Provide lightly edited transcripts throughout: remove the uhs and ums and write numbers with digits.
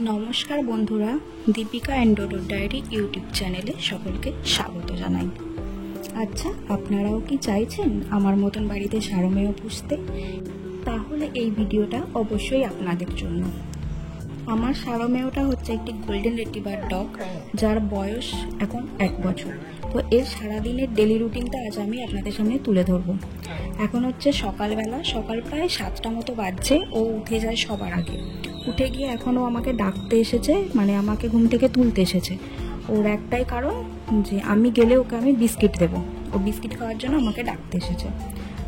নমস্কার বন্ধুরা, Deepika and ডোডোর diary YouTube চ্যানেলে সকলকে স্বাগত জানাই। আচ্ছা, আপনারাও কি চাইছেন আমার মতন বাড়িতে সারমেয় পুষতে? তাহলে এই ভিডিওটা অবশ্যই আপনাদের জন্য। আমার সারমেয়টা হচ্ছে একটি গোল্ডেন রিট্রিভার ডগ, যার বয়স এখন 1 বছর। তো এর সারাদিনের ডেলি রুটিনটা আজ আমি আপনাদের সামনে তুলে ধরবো। এখন হচ্ছে সকালবেলা, সকাল প্রায় 7টা মতো বাজছে। ও উঠে যায় সবার আগে। উঠে গিয়ে এখনও আমাকে ডাকতে এসেছে, মানে আমাকে ঘুম থেকে তুলতে এসেছে। ওর একটাই কারণ যে আমি গেলে ওকে আমি বিস্কিট দেবো। ও বিস্কিট খাওয়ার জন্য আমাকে ডাকতে এসেছে।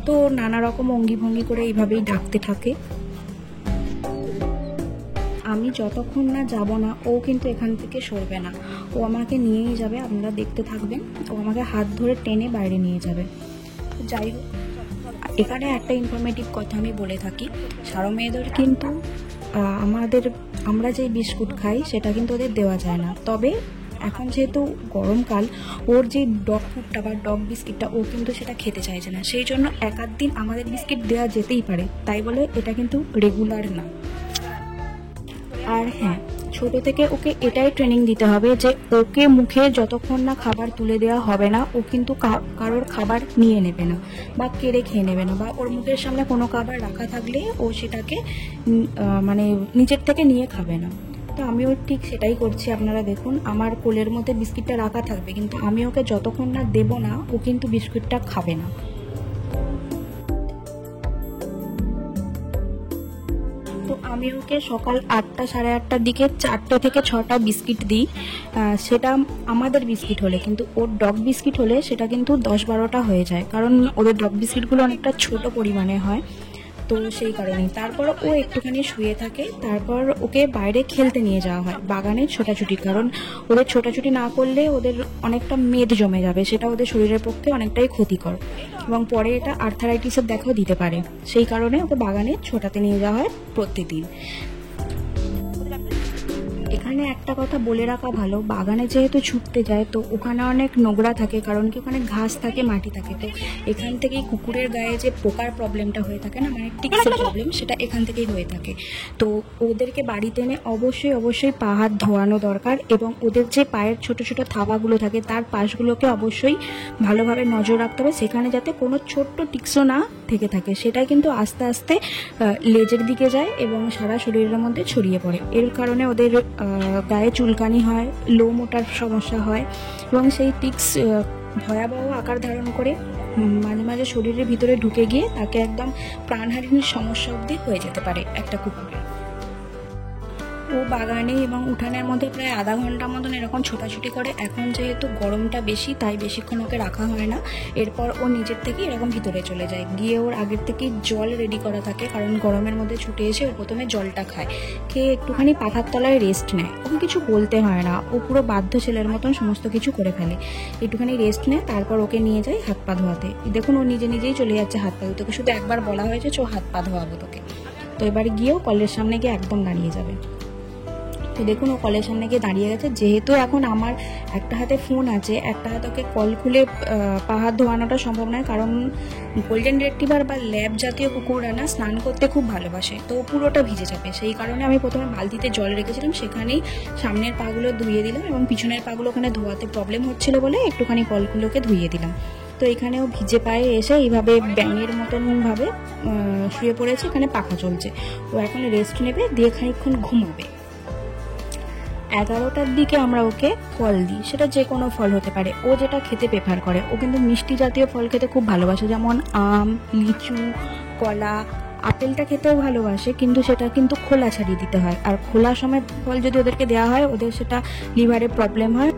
তো নানা রকম অঙ্গি ভঙ্গি করে এইভাবেই ডাকতে থাকে। আমি যতক্ষণ না যাব না, ও কিন্তু এখান থেকে সরবে না। ও আমাকে নিয়েই যাবে, আপনারা দেখতে থাকবেন। ও আমাকে হাত ধরে টেনে বাইরে নিয়ে যাবে। যাই হোক, এখানে একটা ইনফরমেটিভ কথা আমি বলে থাকি। সারমেয়দের কিন্তু আমরা যে বিস্কুট খাই সেটা কিন্তু ওদের দেওয়া যায় না। তবে এখন যেহেতু গরমকাল, ওর যে ডগ ফুডটা বা ডগ বিস্কিটটা ও কিন্তু সেটা খেতে চাইছে না। সেই জন্য এক আধ দিন আমাদের বিস্কিট দেওয়া যেতেই পারে, তাই বলে এটা কিন্তু রেগুলার না। আর হ্যাঁ, ছোট থেকে ওকে এটাই ট্রেনিং দিতে হবে যে ওকে মুখে যতক্ষণ না খাবার তুলে দেওয়া হবে না, ও কিন্তু কারোর খাবার নিয়ে নেবে না বা কেড়ে খেয়ে নেবে না, বা ওর মুখের সামনে কোনো খাবার রাখা থাকলে ও সেটাকে মানে নিজের থেকে নিয়ে খাবে না। তো আমিও ঠিক সেটাই করছি। আপনারা দেখুন, আমার কোলের মধ্যে বিস্কিটটা রাখা থাকবে, কিন্তু আমি ওকে যতক্ষণ না দেবো না, ও কিন্তু বিস্কুটটা খাবে না। তো আমি ওকে সকাল 8টা সাড়ে 8টার দিকে 4টে থেকে 6টা বিস্কিট দিই। সেটা আমাদের বিস্কিট হলে, কিন্তু ওর ডগ বিস্কিট হলে সেটা কিন্তু 10-12টা হয়ে যায়, কারণ ওদের ডগ বিস্কিটগুলো অনেকটা ছোট পরিমাণে হয়। তো সেই কারণেই তারপর ও একটুখানি শুয়ে থাকে। তারপর ওকে বাইরে খেলতে নিয়ে যাওয়া হয়, বাগানে ছোটাছুটি। কারণ ওদের ছোটাছুটি না করলে ওদের অনেকটা মেদ জমে যাবে, সেটা ওদের শরীরের পক্ষে অনেকটাই ক্ষতিকর এবং পরে এটা আর্থারাইটিসের দেখাও দিতে পারে। সেই কারণে ওকে বাগানে ছোটাতে নিয়ে যাওয়া হয় প্রতিদিন। এখানে একটা কথা বলে রাখা ভালো, বাগানে যেহেতু ছুটতে যায় তো ওখানে অনেক নোংরা থাকে, কারণ কি ওখানে ঘাস থাকে, মাটি থাকে। তো এখান থেকেই কুকুরের গায়ে যে পোকার প্রবলেমটা হয়ে থাকে না, মানে টিক্সের প্রবলেম, সেটা এখান থেকেই হয়ে থাকে। তো ওদেরকে বাড়িতে এনে অবশ্যই পা হাত ধোয়ানো দরকার, এবং ওদের যে পায়ের ছোট ছোট থাবাগুলো থাকে তার পাশগুলোকে অবশ্যই ভালোভাবে নজর রাখতে হবে, সেখানে যাতে কোনো ছোট্ট টিক্সও না থেকে থাকে। সেটাই কিন্তু আস্তে আস্তে লেজের দিকে যায় এবং সারা শরীরের মধ্যে ছড়িয়ে পড়ে। এর কারণে ওদের গায়ে চুলকানি হয়, লোম ওঠার সমস্যা হয়, এবং সেই টিক্স ভয়াবহ আকার ধারণ করে মাঝে মাঝে শরীরের ভিতরে ঢুকে গিয়ে তাকে একদম প্রাণহানির সমস্যা অবধি হয়ে যেতে পারে একটা কুকুরের। ও বাগানে এবং উঠানের মধ্যে প্রায় আধা ঘন্টা মতন এরকম ছোটাছুটি করে। এখন যেহেতু গরমটা বেশি, তাই বেশিক্ষণ ওকে রাখা হয় না। এরপর ও নিজের থেকে এরকম ভিতরে চলে যায়, গিয়ে ওর আগের থেকেই জল রেডি করা থাকে, কারণ গরমের মধ্যে ছুটে এসে ও প্রথমে জলটা খায়, খেয়ে একটুখানি পাখার তলায় রেস্ট নেয়। ওকে কিছু বলতে হয় না, ও পুরো বাধ্য ছেলের মতন সমস্ত কিছু করে ফেলে। একটুখানি রেস্ট নেয়, তারপর ওকে নিয়ে যায় হাত পা ধোয়াতে। দেখুন, ও নিজেই চলে যাচ্ছে হাত পা ধোতে। ওকে শুধু একবার বলা হয়েছে চো হাত পা ধোয়াবো তোকে। তো এবার গিয়েও কলের সামনে গিয়ে একদম দাঁড়িয়ে যাবে। তো দেখুন, ও কলের সামনে গিয়ে দাঁড়িয়ে গেছে। যেহেতু এখন আমার একটা হাতে ফোন আছে, একটা হাতে ওকে কল খুলে পা হাত ধোয়ানোটা সম্ভব নয়, কারণ গোল্ডেন রিট্রিভার বা ল্যাব জাতীয় কুকুররা না স্নান করতে খুব ভালোবাসে, তো পুরোটা ভিজে যাবে। সেই কারণে আমি প্রথমে বালতিতে জল রেখেছিলাম, সেখানেই সামনের পাগুলো ধুয়ে দিলাম, এবং পিছনের পাগুলো ওখানে ধোয়াতে প্রবলেম হচ্ছিল বলে একটুখানি কলগুলোকে ধুয়ে দিলাম। তো এখানেও ভিজে পায়ে এসে এইভাবে ব্যাঙের মতন ভাবে শুয়ে পড়েছে, এখানে পাখা চলছে। ও এখন রেস্ট নেবে, দিয়ে খানিকক্ষণ ঘুমাবে। 11টার দিকে আমরা ওকে ফল দিই, সেটা যে কোনো ফল হতে পারে। ও যেটা খেতে প্রেফার করে, ও কিন্তু মিষ্টি জাতীয় ফল খেতে খুব ভালোবাসে, যেমন আম, লিচু, কলা। আপেলটা খেতেও ভালোবাসে, কিন্তু সেটা কিন্তু খোলা ছাড়িয়ে দিতে হয়, আর খোলা সময় ফল যদি ওদেরকে দেওয়া হয় ওদের সেটা লিভারে প্রবলেম হয়।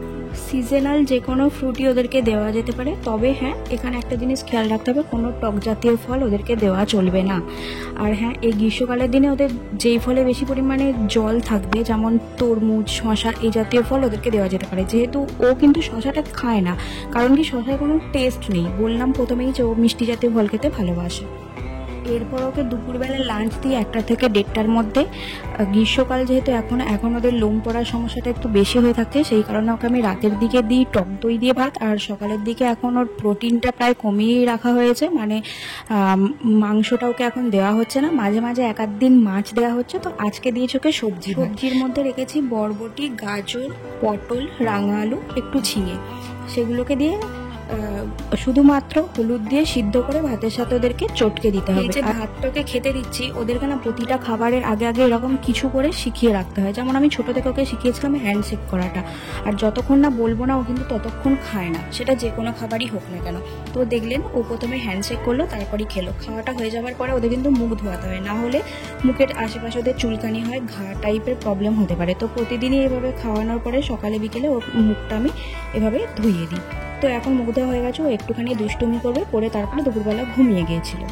সিজনাল যে কোনো ফ্রুটই ওদেরকে দেওয়া যেতে পারে, তবে হ্যাঁ, এখানে একটা জিনিস খেয়াল রাখতে হবে, কোনো টক জাতীয় ফল ওদেরকে দেওয়া চলবে না। আর হ্যাঁ, এই গ্রীষ্মকালের দিনে ওদের যেই ফলে বেশি পরিমাণে জল থাকবে, যেমন তরমুজ, শশা, এই জাতীয় ফল ওদেরকে দেওয়া যেতে পারে। যেহেতু ও কিন্তু শশাটা খায় না, কারণ কি শশার কোনো টেস্ট নেই। বললাম প্রথমেই যে ও মিষ্টি জাতীয় ফল খেতে ভালোবাসে। এরপর ওকে দুপুরবেলা লাঞ্চ দিই 1টা থেকে 1:30টার মধ্যে। গ্রীষ্মকাল যেহেতু এখন ওদের লোম পড়ার সমস্যাটা একটু বেশি হয়ে থাকে, সেই কারণে ওকে আমি রাতের দিকে দিই টক দই দিয়ে ভাত। আর সকালের দিকে এখন ওর প্রোটিনটা প্রায় কমিয়েই রাখা হয়েছে, মানে মাংসটা ওকে এখন দেওয়া হচ্ছে না, মাঝে মাঝে 1-8 দিন মাছ দেওয়া হচ্ছে। তো আজকে দিয়েছি ওকে সবজির মধ্যে রেখেছি বরবটি, গাজর, পটল, রাঙা আলু, একটু ঝিঙে, সেগুলোকে দিয়ে শুধুমাত্র হলুদ দিয়ে সিদ্ধ করে ভাতের সাথে ওদেরকে চটকে দিতে হবে। যে ভাতটাকে খেতে দিচ্ছি ওদেরকে না প্রতিটা খাবারের আগে এরকম কিছু করে শিখিয়ে রাখতে হয়। যেমন আমি ছোট থেকে ওকে শিখিয়েছিলাম হ্যান্ডশেক করাটা, আর যতক্ষণ না বলবো না ও কিন্তু ততক্ষণ খায় না, সেটা যে কোনো খাবারই হোক না কেন। তো দেখলেন ও প্রথমে হ্যান্ডশেক করলো, তারপরেই খেলো। খাওয়াটা হয়ে যাওয়ার পরে ওদের কিন্তু মুখ ধোয়াতে হয়, না হলে মুখের আশেপাশে ওদের চুলকানি হয়, ঘা টাইপের প্রবলেম হতে পারে। তো প্রতিদিনই এভাবে খাওয়ানোর পরে সকালে বিকেলে ওর মুখটা আমি এভাবে ধুইয়ে দিই। তো এখন মুখ ধোয়া হয়ে গেছে, ও একটুখানি দুষ্টুমি করবে, করে তারপরে দুপুরবেলা ঘুমিয়ে গিয়েছিল।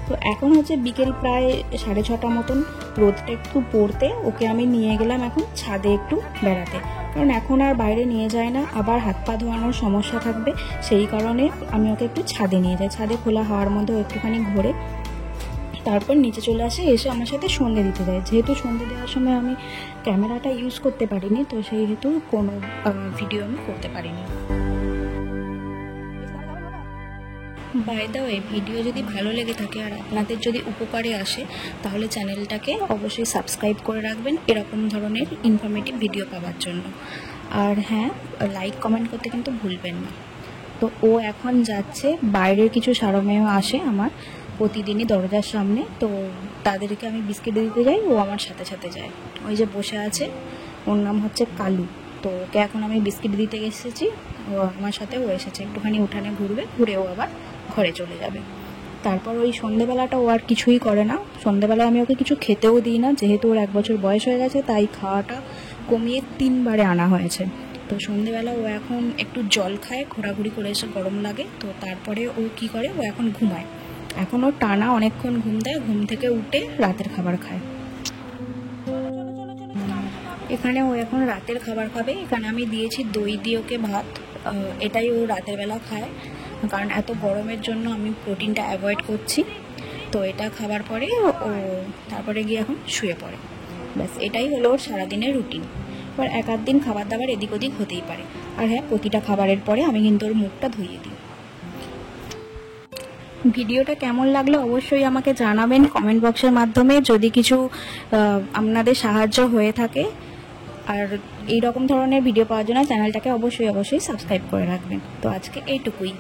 তো এখন হচ্ছে বিকেল প্রায় 6:30 মতন, রোদটা একটু পড়তে ওকে আমি নিয়ে গেলাম এখন ছাদে একটু বেড়াতে, কারণ এখন আর বাইরে নিয়ে যায় না, আবার হাত পা ধোয়ানোর সমস্যা থাকবে, সেই কারণে আমি ওকে একটু ছাদে নিয়ে যাই। ছাদে খোলা হাওয়ার মধ্যে একটুখানি ঘোরে, তারপর নিচে চলে আসে, এসে আমার সাথে সন্ধে দিতে যায়। যেহেতু সন্ধে দেওয়ার সময় আমি ক্যামেরাটা ইউজ করতে পারিনি, তো সেই হেতু কোনো ভিডিও আমি করতে পারিনি। বাই দ্য ওয়ে, ভিডিও যদি ভালো লেগে থাকে আর আপনাদের যদি উপকারে আসে, তাহলে চ্যানেলটাকে অবশ্যই সাবস্ক্রাইব করে রাখবেন এরকম ধরনের ইনফরমেটিভ ভিডিও পাওয়ার জন্য। আর হ্যাঁ, লাইক কমেন্ট করতে কিন্তু ভুলবেন না। তো ও এখন যাচ্ছে, বাইরের কিছু সারমেয় আসে আমার প্রতিদিনই দরজার সামনে, তো তাদেরকে আমি বিস্কিট দিতে যাই, ও আমার সাথে সাথে যায়। ওই যে বসে আছে, ওর নাম হচ্ছে কালু। তো ওকে এখন আমি বিস্কিট দিতে এসেছি, ও আমার সাথে ও এসেছে, একটুখানি উঠানে ঘুরবে, ঘুরে ও আবার ঘরে চলে যাবে। তারপর ওই সন্ধেবেলাটা ও আর কিছুই করে না। সন্ধেবেলায় আমি ওকে কিছু খেতেও দিই না, যেহেতু ওর 1 বছর বয়স হয়ে গেছে, তাই খাওয়াটা কমিয়ে 3 বারে আনা হয়েছে। তো সন্ধেবেলা ও এখন একটু জল খায়, ঘোরাঘুরি করে এসে গরম লাগে, তো তারপরে ও কি করে, ও এখন ঘুমায়। এখন ও টানা অনেকক্ষণ ঘুম দেয়, ঘুম থেকে উঠে রাতের খাবার খায়। এখানে ও এখন রাতের খাবার খাবে। এখানে আমি দিয়েছি দই দিয়ে ওকে ভাত, এটাই ও রাতের বেলা খায়, কারণ এত গরমের জন্য আমি প্রোটিনটা অ্যাভয়েড করছি। তো এটা খাবার পরে ও তারপরে গিয়ে এখন শুয়ে পড়ে। ব্যাস এটাই হলো ওর সারাদিনের রুটিন। এবার 1-8 দিন খাবার দাবার এদিক ওদিক হতেই পারে। আর হ্যাঁ, প্রতিটা খাবারের পরে আমি কিন্তু ওর মুখটা ধুইয়ে দিই। ভিডিওটা কেমন লাগলো অবশ্যই আমাকে জানাবেন কমেন্ট বক্সের মাধ্যমে, যদি কিছু আপনাদের সাহায্য হয়ে থাকে। আর এই রকম ধরনের ভিডিও পাওয়ার জন্য চ্যানেলটাকে অবশ্যই সাবস্ক্রাইব করে রাখবেন। তো আজকে এইটুকুই।